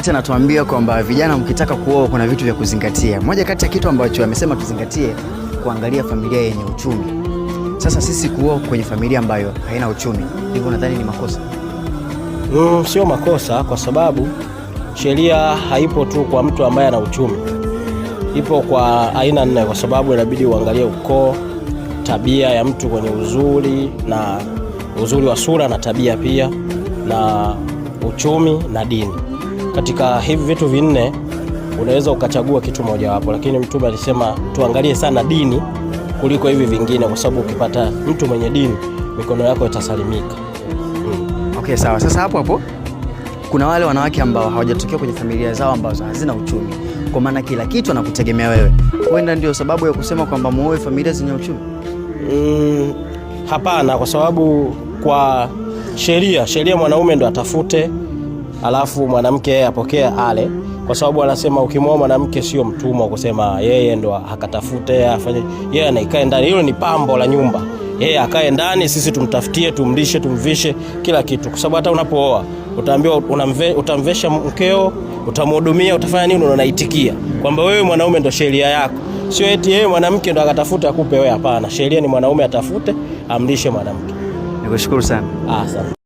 wakati anatuambia kwamba vijana mkitaka kuoa kuna vitu vya kuzingatia. Moja kati ya kitu ambacho amesema tuzingatie, kuangalia familia yenye uchumi. Sasa sisi kuoa kwenye familia ambayo haina uchumi, hivyo nadhani ni makosa? Sio makosa, kwa sababu sheria haipo tu kwa mtu ambaye ana uchumi. Ipo kwa aina nne, kwa sababu inabidi uangalie ukoo, tabia ya mtu kwenye uzuri na uzuri wa sura na tabia pia, na uchumi na dini. Katika hivi vitu vinne unaweza ukachagua kitu moja wapo, lakini Mtume alisema tuangalie sana dini kuliko hivi vingine, kwa sababu ukipata mtu mwenye dini mikono yako itasalimika. Okay, sawa. Sasa hapo kuna wale wanawake ambao hawajatokea kwenye familia zao ambazo hazina uchumi, kwa maana kila kitu anakutegemea wewe. Huenda ndio sababu ya kusema kwamba muoe familia zenye uchumi? Hapana, kwa sababu kwa sheria mwanaume ndo atafute, alafu mwanamke yeye apokee ale, kwa sababu anasema ukimwoa mwanamke sio mtumwa kusema yeye ndo akatafute afanye, yeye anaikae ndani. Hilo ni pambo la nyumba, yeye akae ndani, sisi tumtafutie, tumlishe, tumvishe kila kitu, kwa sababu hata unapooa utaambiwa utamvesha mkeo, utamhudumia, utafanya nini, unaitikia kwamba wewe mwanaume ndo sheria yako. Sio eti yeye mwanamke ndo akatafuta akupe wewe, hapana. Sheria ni mwanaume atafute, amlishe mwanamke. Nikushukuru sana. Asante.